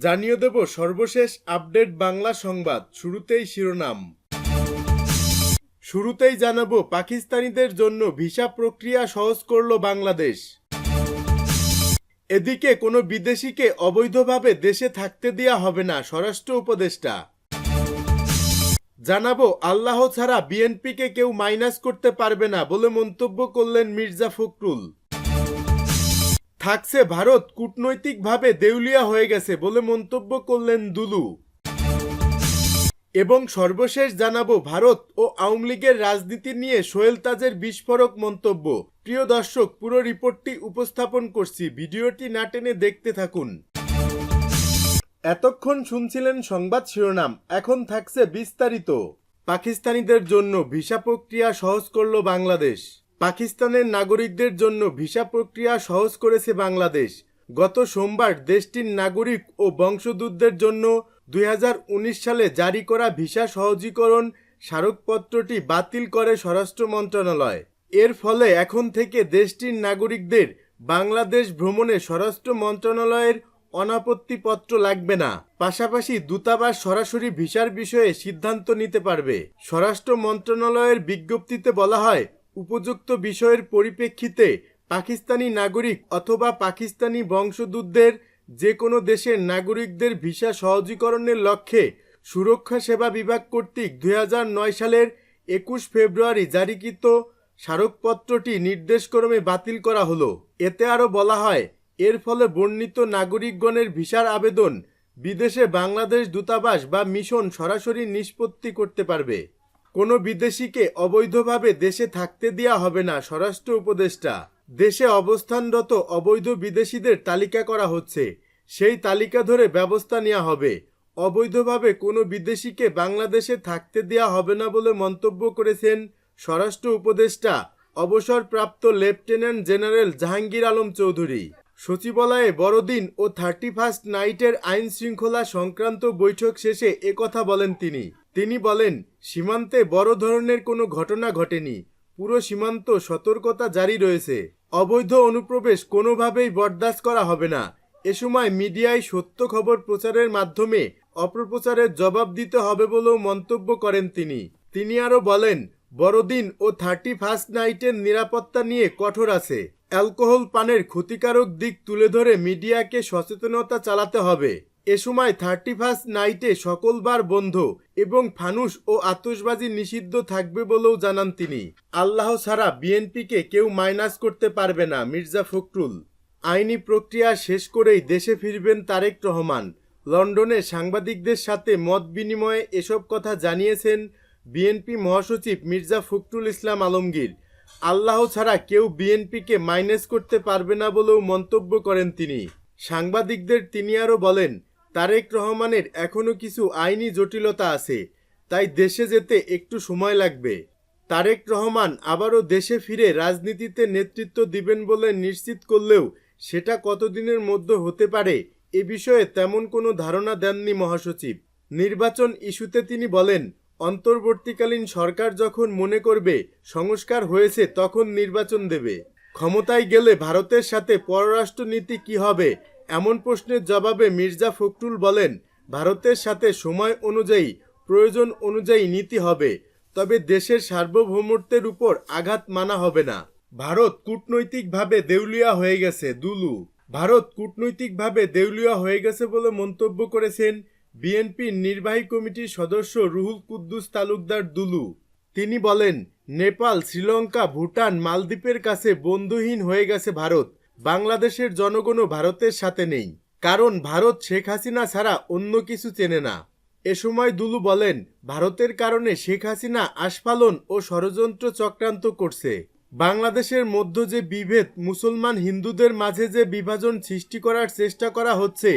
জানিয়ে দেব সর্বশেষ আপডেট বাংলা সংবাদ। শুরুতেই শিরোনাম। শুরুতেই জানাবো পাকিস্তানিদের জন্য ভিসা প্রক্রিয়া সহজ করল বাংলাদেশ। এদিকে কোনো বিদেশিকে অবৈধভাবে দেশে থাকতে দেয়া হবে না, স্বরাষ্ট্র উপদেষ্টা। জানাবো আল্লাহ ছাড়া বিএনপিকে কেউ মাইনাস করতে পারবে না বলে মন্তব্য করলেন মির্জা ফখরুল। থাকছে ভারত কূটনৈতিকভাবে দেউলিয়া হয়ে গেছে বলে মন্তব্য করলেন দুলু। এবং সর্বশেষ জানাবো ভারত ও আওয়ামী লীগের রাজনীতি নিয়ে সোহেল তাজের বিস্ফোরক মন্তব্য। প্রিয় দর্শক, পুরো রিপোর্টটি উপস্থাপন করছি, ভিডিওটি না টেনে দেখতে থাকুন। এতক্ষণ শুনছিলেন সংবাদ শিরোনাম, এখন থাকছে বিস্তারিত। পাকিস্তানিদের জন্য ভিসা প্রক্রিয়া সহজ করল বাংলাদেশ। পাকিস্তানের নাগরিকদের জন্য ভিসা প্রক্রিয়া সহজ করেছে বাংলাদেশ। গত সোমবার দেশটির নাগরিক ও বংশোদ্ভূতদের জন্য 2019 সালে জারি করা ভিসা সহজীকরণ স্মারকপত্রটি বাতিল করে স্বরাষ্ট্র মন্ত্রণালয়। এর ফলে এখন থেকে দেশটির নাগরিকদের বাংলাদেশ ভ্রমণে স্বরাষ্ট্র মন্ত্রণালয়ের অনাপত্তিপত্র লাগবে না। পাশাপাশি দূতাবাস সরাসরি ভিসার বিষয়ে সিদ্ধান্ত নিতে পারবে। স্বরাষ্ট্র মন্ত্রণালয়ের বিজ্ঞপ্তিতে বলা হয়, উপযুক্ত বিষয়ের পরিপ্রেক্ষিতে পাকিস্তানি নাগরিক অথবা পাকিস্তানি বংশোদ্ভূতদের যে কোনো দেশের নাগরিকদের ভিসা সহজীকরণের লক্ষ্যে সুরক্ষা সেবা বিভাগ কর্তৃক 2009 সালের 21 ফেব্রুয়ারি জারিকৃত স্মারকপত্রটি নির্দেশক্রমে বাতিল করা হলো। এতে আরও বলা হয়, এর ফলে বর্ণিত নাগরিকগণের ভিসার আবেদন বিদেশে বাংলাদেশ দূতাবাস বা মিশন সরাসরি নিষ্পত্তি করতে পারবে। কোনো বিদেশিকে অবৈধভাবে দেশে থাকতে দেওয়া হবে না, স্বরাষ্ট্র উপদেষ্টা। দেশে অবস্থানরত অবৈধ বিদেশিদের তালিকা করা হচ্ছে, সেই তালিকা ধরে ব্যবস্থা নেওয়া হবে। অবৈধভাবে কোনো বিদেশিকে বাংলাদেশে থাকতে দেওয়া হবে না বলে মন্তব্য করেছেন স্বরাষ্ট্র উপদেষ্টা অবসরপ্রাপ্ত লেফটেন্যান্ট জেনারেল জাহাঙ্গীর আলম চৌধুরী। সচিবালয়ে বড়দিন ও 31st নাইটের আইন শৃঙ্খলা সংক্রান্ত বৈঠক শেষে একথা বলেন তিনি। তিনি বলেন, সীমান্তে বড় ধরনের কোনো ঘটনা ঘটেনি, পুরো সীমান্ত সতর্কতা জারি রয়েছে। অবৈধ অনুপ্রবেশ কোনোভাবেই বরদাস্ত করা হবে না। এ সময় মিডিয়ায় সত্য খবর প্রচারের মাধ্যমে অপপ্রচারের জবাব দিতে হবে বলেও মন্তব্য করেন তিনি। তিনি আরও বলেন, বড়দিন ও 31st নাইটের নিরাপত্তা নিয়ে কঠোর আছে। অ্যালকোহল পানের ক্ষতিকারক দিক তুলে ধরে মিডিয়াকে সচেতনতা চালাতে হবে। এ সময় 31st নাইটে সকল বার বন্ধ এবং ফানুস ও আতশবাজি নিষিদ্ধ থাকবে বলেও জানান তিনি। আল্লাহ ছাড়া বিএনপিকে কেউ মাইনাস করতে পারবে না, মির্জা ফখরুল। আইনি প্রক্রিয়া শেষ করেই দেশে ফিরবেন তারেক রহমান। লন্ডনে সাংবাদিকদের সাথে মত বিনিময়ে এসব কথা জানিয়েছেন বিএনপি মহাসচিব মির্জা ফখরুল ইসলাম আলমগীর। আল্লাহ ছাড়া কেউ বিএনপিকে মাইনাস করতে পারবে না বলেও মন্তব্য করেন তিনি। সাংবাদিকদের তিনি আরও বলেন, তারেক রহমানের এখনও কিছু আইনি জটিলতা আছে, তাই দেশে যেতে একটু সময় লাগবে। তারেক রহমান আবারও দেশে ফিরে রাজনীতিতে নেতৃত্ব দিবেন বলে নিশ্চিত করলেও সেটা কতদিনের মধ্যে হতে পারে এ বিষয়ে তেমন কোনো ধারণা দেননি মহাসচিব। নির্বাচন ইস্যুতে তিনি বলেন, অন্তর্বর্তীকালীন সরকার যখন মনে করবে সংস্কার হয়েছে তখন নির্বাচন দেবে। ক্ষমতায় গেলে ভারতের সাথে পররাষ্ট্রনীতি কি হবে এমন প্রশ্নের জবাবে মির্জা ফখরুল বলেন, ভারতের সাথে সময় অনুযায়ী প্রয়োজন অনুযায়ী নীতি হবে, তবে দেশের সার্বভৌমত্বের উপর আঘাত মানা হবে না। ভারত কূটনৈতিকভাবে দেউলিয়া হয়ে গেছে, দুলু। ভারত কূটনৈতিকভাবে দেউলিয়া হয়ে গেছে বলে মন্তব্য করেছেন বিএনপির নির্বাহী কমিটির সদস্য রুহুল কুদ্দুস তালুকদার দুলু। তিনি বলেন, নেপাল, শ্রীলঙ্কা, ভুটান, মালদ্বীপের কাছে বন্ধুহীন হয়ে গেছে ভারত। বাংলাদেশের জনগণও ভারতের সাথে নেই, কারণ ভারত শেখ হাসিনা ছাড়া অন্য কিছু চেনে না। এ সময় দুলু বলেন, ভারতের কারণে শেখ হাসিনা আস্ফালন ও ষড়যন্ত্র চক্রান্ত করছে। বাংলাদেশের মধ্যে যে বিভেদ, মুসলমান হিন্দুদের মাঝে যে বিভাজন সৃষ্টি করার চেষ্টা করা হচ্ছে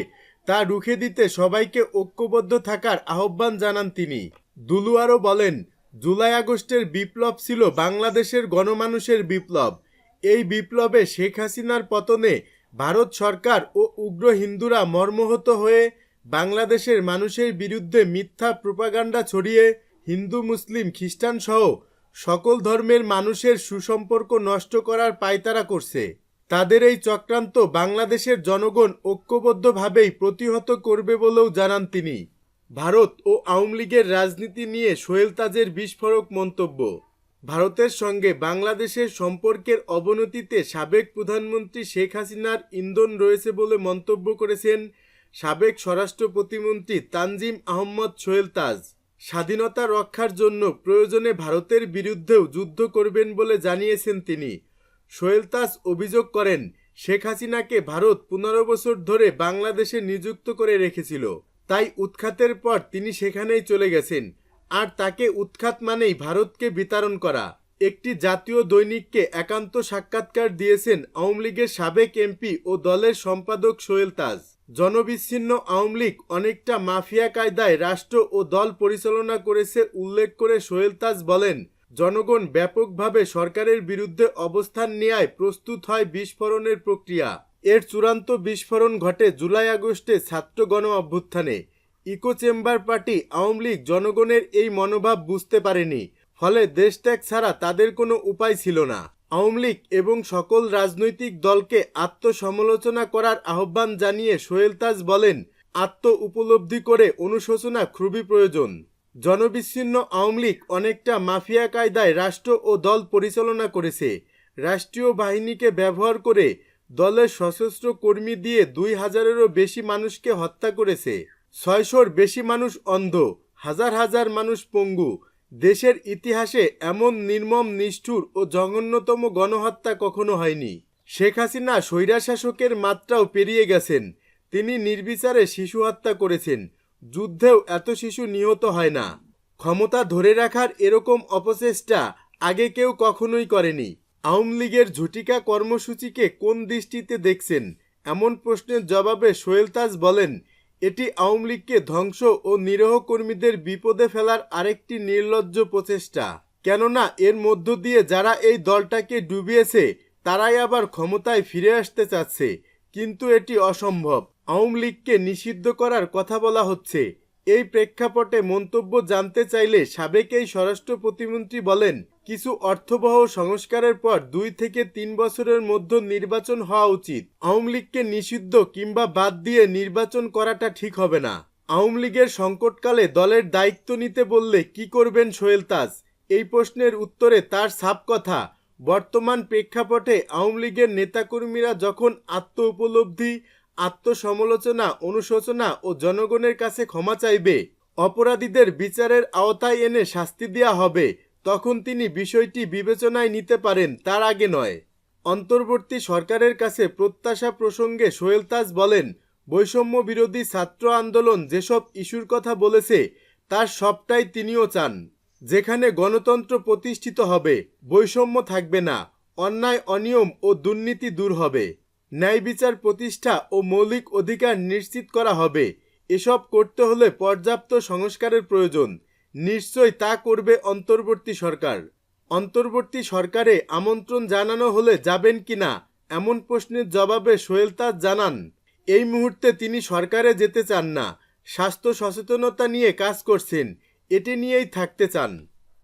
তা রুখে দিতে সবাইকে ঐক্যবদ্ধ থাকার আহ্বান জানান তিনি। দুলু আরও বলেন, জুলাই আগস্টের বিপ্লব ছিল বাংলাদেশের গণমানুষের বিপ্লব। এই বিপ্লবে শেখ হাসিনার পতনে ভারত সরকার ও উগ্র হিন্দুরা মর্মাহত হয়ে বাংলাদেশের মানুষের বিরুদ্ধে মিথ্যা প্রোপাগান্ডা ছড়িয়ে হিন্দু, মুসলিম, খ্রিস্টান সহ সকল ধর্মের মানুষের সুসম্পর্ক নষ্ট করার পায়তারা করছে। তাদের এই চক্রান্ত বাংলাদেশের জনগণ ঐক্যবদ্ধভাবেই প্রতিহত করবে বলেও জানান তিনি। ভারত ও আওয়ামী লীগের রাজনীতি নিয়ে সোহেল তাজের বিস্ফোরক মন্তব্য। ভারতের সঙ্গে বাংলাদেশের সম্পর্কের অবনতিতে সাবেক প্রধানমন্ত্রী শেখ হাসিনার ইন্ধন রয়েছে বলে মন্তব্য করেছেন সাবেক স্বরাষ্ট্র প্রতিমন্ত্রী তানজিম আহমদ সোহেল তাজ। স্বাধীনতা রক্ষার জন্য প্রয়োজনে ভারতের বিরুদ্ধেও যুদ্ধ করবেন বলে জানিয়েছেন তিনি। সোহেল তাজ অভিযোগ করেন, শেখ হাসিনাকে ভারত 15 বছর ধরে বাংলাদেশে নিযুক্ত করে রেখেছিল, তাই উৎখাতের পর তিনি সেখানেই চলে গেছেন। আর তাকে উৎখাত মানেই ভারতকে বিতাড়ন করা। একটি জাতীয় দৈনিককে একান্ত সাক্ষাৎকার দিয়েছেন আওয়ামী লীগের সাবেক এমপি ও দলের সম্পাদক সোহেল তাজ। জনবিচ্ছিন্ন আওয়ামী লীগ অনেকটা মাফিয়া কায়দায় রাষ্ট্র ও দল পরিচালনা করেছে উল্লেখ করে সোহেল তাজ বলেন, জনগণ ব্যাপকভাবে সরকারের বিরুদ্ধে অবস্থান নেয়ায় প্রস্তুত হয় বিস্ফোরণের প্রক্রিয়া। এর চূড়ান্ত বিস্ফোরণ ঘটে জুলাই আগস্টে ছাত্র গণ অভ্যুত্থানে। Echo chamber party Awami League জনগণের এই মনোভাব বুঝতে পারেনি, ফলে দেশত্যাগ ছাড়া তাদের কোনো উপায় ছিল না। আওয়ামী লীগ এবং সকল রাজনৈতিক দলকে আত্মসমালোচনা করার আহ্বান জানিয়ে সোহেল তাজ বলেন, আত্ম উপলব্ধি করে অনুশোচনা খুবই প্রয়োজন। জনবিচ্ছিন্ন আওয়ামী লীগ অনেকটা মাফিয়া কায়দায় রাষ্ট্র ও দল পরিচালনা করেছে। রাষ্ট্রীয় বাহিনীকে ব্যবহার করে দলের সশস্ত্র কর্মী দিয়ে 2000-এরও বেশি মানুষকে হত্যা করেছে। 600-র বেশি মানুষ অন্ধ, হাজার হাজার মানুষ পঙ্গু। দেশের ইতিহাসে এমন নির্মম, নিষ্ঠুর ও জঘন্যতম গণহত্যা কখনো হয়নি। শেখ হাসিনা স্বৈরশাসকের মাত্রাও পেরিয়ে গেছেন। তিনি নির্বিচারে শিশু হত্যা করেছেন। যুদ্ধেও এত শিশু নিহত হয় না। ক্ষমতা ধরে রাখার এরকম অপচেষ্টা আগে কেউ কখনোই করেনি। আওয়ামী লীগের ঝুটিকা কর্মসূচিকে কোন দৃষ্টিতে দেখছেন, এমন প্রশ্নের জবাবে সোহেল তাজ বলেন, এটি আওয়ামী লীগকে ধ্বংস ও নিরীহ কর্মীদের বিপদে ফেলার আরেকটি নির্লজ্জ প্রচেষ্টা। কেননা এর মধ্য দিয়ে যারা এই দলটাকে ডুবিয়েছে তারাই আবার ক্ষমতায় ফিরে আসতে চাচ্ছে, কিন্তু এটি অসম্ভব। আওয়ামী লীগকে নিষিদ্ধ করার কথা বলা হচ্ছে। এই প্রেক্ষাপটে মন্তব্য জানতে চাইলে সাবেক এই স্বরাষ্ট্র প্রতিমন্ত্রী বলেন, কিছু অর্থবহ সংস্কারের পর 2 থেকে 3 বছরের মধ্যে নির্বাচন হওয়া উচিত। আওয়ামী লীগকে নিষিদ্ধ কিংবা বাদ দিয়ে নির্বাচন করাটা ঠিক হবে না। আওয়ামী লীগের সংকটকালে দলের দায়িত্ব নিতে বললে কি করবেন সোহেল তাজ? এই প্রশ্নের উত্তরে তার সাফ কথা, বর্তমান প্রেক্ষাপটে আওয়ামী লীগের নেতাকর্মীরা যখন আত্ম উপলব্ধি, আত্মসমালোচনা, অনুশোচনা ও জনগণের কাছে ক্ষমা চাইবে, অপরাধীদের বিচারের আওতায় এনে শাস্তি দেওয়া হবে, তখন তিনি বিষয়টি বিবেচনায় নিতে পারেন, তার আগে নয়। অন্তর্বর্তী সরকারের কাছে প্রত্যাশা প্রসঙ্গে সোহেল তাজ বলেন, বৈষম্য বিরোধী ছাত্র আন্দোলন যেসব ইস্যুর কথা বলেছে তার সবটাই তিনিও চান। যেখানে গণতন্ত্র প্রতিষ্ঠিত হবে, বৈষম্য থাকবে না, অন্যায়, অনিয়ম ও দুর্নীতি দূর হবে, ন্যায় বিচার প্রতিষ্ঠা ও মৌলিক অধিকার নিশ্চিত করা হবে। এসব করতে হলে পর্যাপ্ত সংস্কারের প্রয়োজন। নিশ্চয়ই তা করবে অন্তর্বর্তী সরকার। অন্তর্বর্তী সরকারে আমন্ত্রণ জানানো হলে যাবেন কিনা, এমন প্রশ্নের জবাবে সোহেল তাজ জানান, এই মুহূর্তে তিনি সরকারে যেতে চান না। স্বাস্থ্য সচেতনতা নিয়ে কাজ করছেন, এটি নিয়েই থাকতে চান।